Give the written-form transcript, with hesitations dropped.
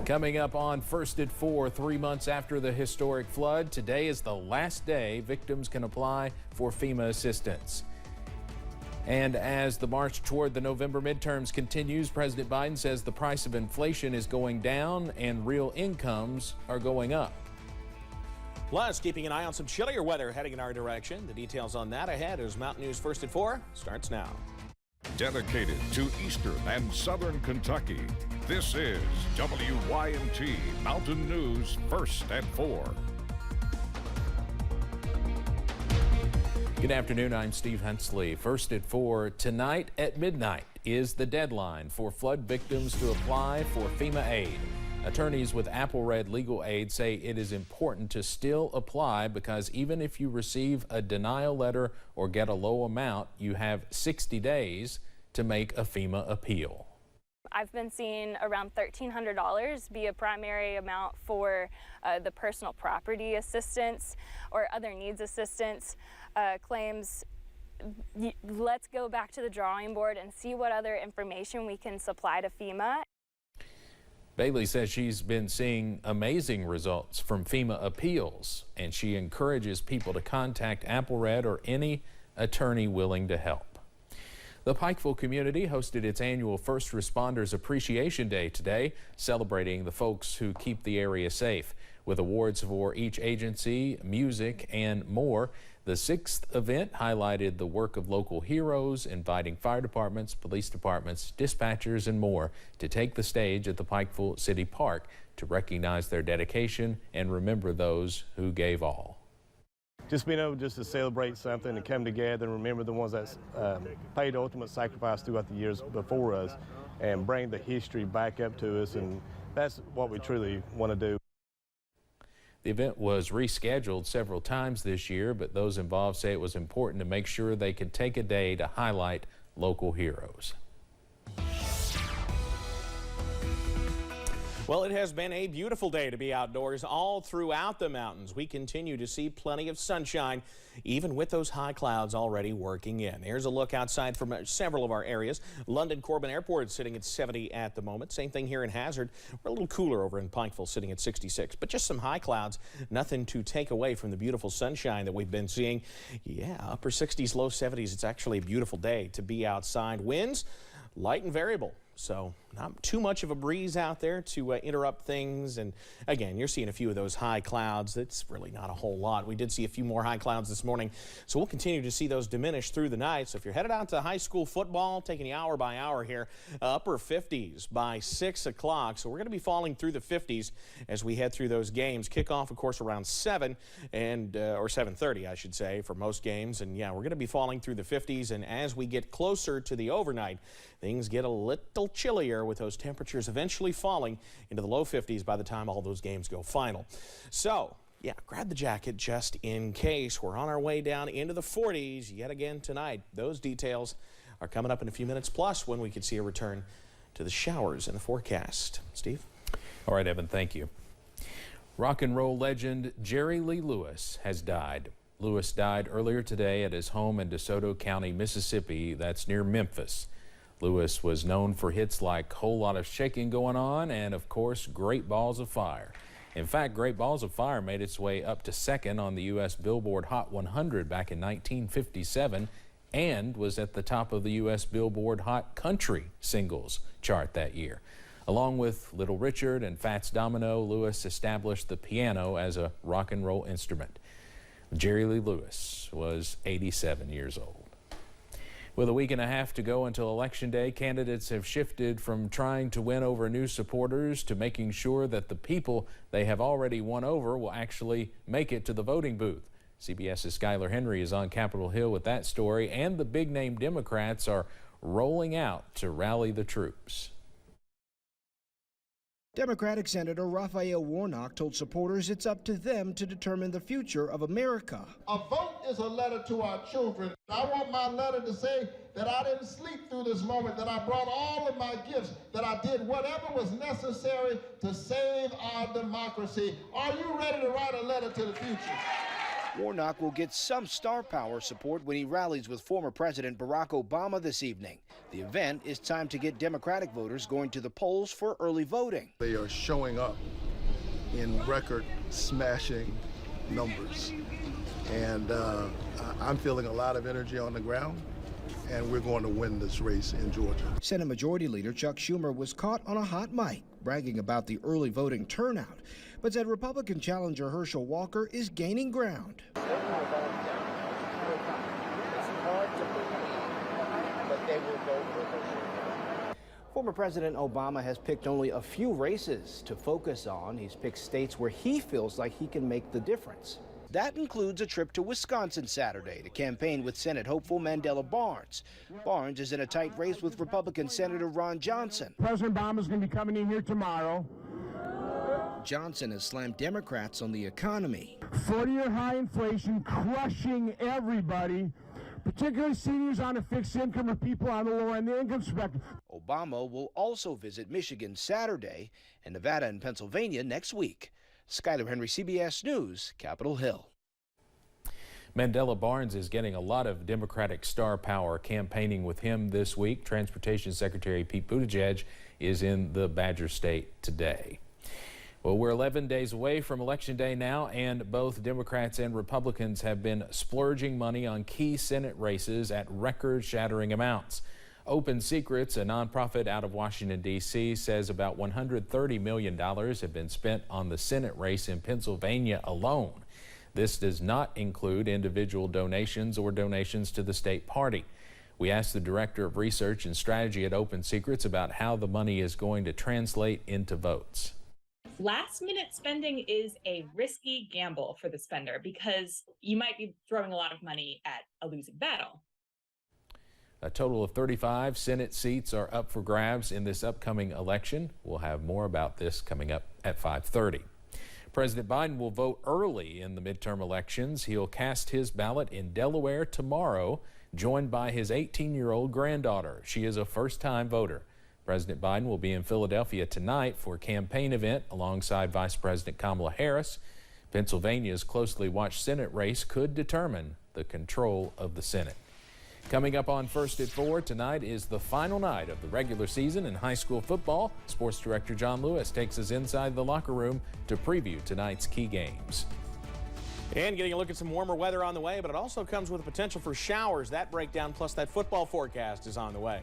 Coming up on First at 4, 3 months after the historic flood, today is the last day victims can apply for FEMA assistance. And as the march toward the November midterms continues, President Biden says the price of inflation is going down and real incomes are going up. Plus, keeping an eye on some chillier weather heading in our direction. The details on that ahead as Mountain News First at 4 starts now. Dedicated to Eastern and Southern Kentucky, this is WYMT Mountain News First at 4. Good afternoon, I'm Steve Hensley. First at 4, tonight at midnight is the deadline for flood victims to apply for FEMA aid. Attorneys with Apple Red Legal Aid say it is important to still apply because even if you receive a denial letter or get a low amount, you have 60 days to make a FEMA appeal. I've been seeing around $1,300 be a primary amount for the personal property assistance or other needs assistance claims. Let's go back to the drawing board and see what other information we can supply to FEMA. Bailey says she's been seeing amazing results from FEMA appeals, and she encourages people to contact Apple Red or any attorney willing to help. The Pikeville community hosted its annual First Responders Appreciation Day today, celebrating the folks who keep the area safe. With awards for each agency, music, and more, the sixth event highlighted the work of local heroes, inviting fire departments, police departments, dispatchers, and more to take the stage at the Pikeville City Park to recognize their dedication and remember those who gave all. Just being able just to celebrate something and come together and remember the ones that paid ultimate sacrifice throughout the years before us and bring the history back up to us, and that's what we truly want to do. The event was rescheduled several times this year, but those involved say it was important to make sure they could take a day to highlight local heroes. Well, it has been a beautiful day to be outdoors all throughout the mountains. We continue to see plenty of sunshine, even with those high clouds already working in. Here's a look outside from several of our areas. London Corbin Airport sitting at 70 at the moment. Same thing here in Hazard. We're a little cooler over in Pikeville, sitting at 66. But just some high clouds, nothing to take away from the beautiful sunshine that we've been seeing. Yeah, upper 60s, low 70s. It's actually a beautiful day to be outside. Winds, light and variable. So not too much of a breeze out there to interrupt things. And again, you're seeing a few of those high clouds. It's really not a whole lot. We did see a few more high clouds this morning, so we'll continue to see those diminish through the night. So if you're headed out to high school football, taking you hour by hour here, upper 50s by 6 o'clock. So we're going to be falling through the 50s as we head through those games. Kickoff, of course, around 7 and or 7:30, I should say, for most games. And yeah, we're going to be falling through the 50s. And as we get closer to the overnight, things get a little chillier, with those temperatures eventually falling into the low 50s by the time all those games go final. So, yeah, grab the jacket just in case. We're on our way down into the 40s yet again tonight. Those details are coming up in a few minutes, plus when we could see a return to the showers in the forecast. Steve? All right, Evan, thank you. Rock and roll legend Jerry Lee Lewis has died. Lewis died earlier today at his home in DeSoto County, Mississippi. That's near Memphis. Lewis was known for hits like Whole Lot of Shaking Going On and, of course, Great Balls of Fire. In fact, Great Balls of Fire made its way up to second on the U.S. Billboard Hot 100 back in 1957 and was at the top of the U.S. Billboard Hot Country Singles chart that year. Along with Little Richard and Fats Domino, Lewis established the piano as a rock and roll instrument. Jerry Lee Lewis was 87 years old. With a week and a half to go until Election Day, candidates have shifted from trying to win over new supporters to making sure that the people they have already won over will actually make it to the voting booth. CBS's Skylar Henry is on Capitol Hill with that story, and the big-name Democrats are rolling out to rally the troops. Democratic Senator Raphael Warnock told supporters it's up to them to determine the future of America. A vote is a letter to our children. I want my letter to say that I didn't sleep through this moment, that I brought all of my gifts, that I did whatever was necessary to save our democracy. Are you ready to write a letter to the future? Warnock will get some star power support when he rallies with former President Barack Obama this evening. The event is timed to get Democratic voters going to the polls for early voting. They are showing up in record-smashing numbers. And I'm feeling a lot of energy on the ground, and we're going to win this race in Georgia. Senate Majority Leader Chuck Schumer was caught on a hot mic bragging about the early voting turnout, but said Republican challenger Herschel Walker is gaining ground. Former President Obama has picked only a few races to focus on. He's picked states where he feels like he can make the difference. That includes a trip to Wisconsin Saturday to campaign with Senate hopeful Mandela Barnes. Barnes is in a tight race with Republican Senator Ron Johnson. President Obama is going to be coming in here tomorrow. Johnson has slammed Democrats on the economy. 40-year high inflation crushing everybody, particularly seniors on a fixed income or people on the lower end of the income spectrum. Obama will also visit Michigan Saturday and Nevada and Pennsylvania next week. Skyler Henry, CBS News, Capitol Hill. Mandela Barnes is getting a lot of Democratic star power campaigning with him this week. Transportation Secretary Pete Buttigieg is in the Badger State today. Well, we're 11 days away from Election Day now, and both Democrats and Republicans have been splurging money on key Senate races at record-shattering amounts. Open Secrets, a nonprofit out of Washington, D.C., says about $130 million have been spent on the Senate race in Pennsylvania alone. This does not include individual donations or donations to the state party. We asked the Director of Research and Strategy at Open Secrets about how the money is going to translate into votes. Last-minute spending is a risky gamble for the spender because you might be throwing a lot of money at a losing battle. A total of 35 Senate seats are up for grabs in this upcoming election. We'll have more about this coming up at 5:30. President Biden will vote early in the midterm elections. He'll cast his ballot in Delaware tomorrow, joined by his 18-year-old granddaughter. She is a first-time voter. President Biden will be in Philadelphia tonight for a campaign event alongside Vice President Kamala Harris. Pennsylvania's closely watched Senate race could determine the control of the Senate. Coming up on First at 4 tonight is the final night of the regular season in high school football. Sports Director John Lewis takes us inside the locker room to preview tonight's key games. And getting a look at some warmer weather on the way, but it also comes with a potential for showers. That breakdown plus that football forecast is on the way.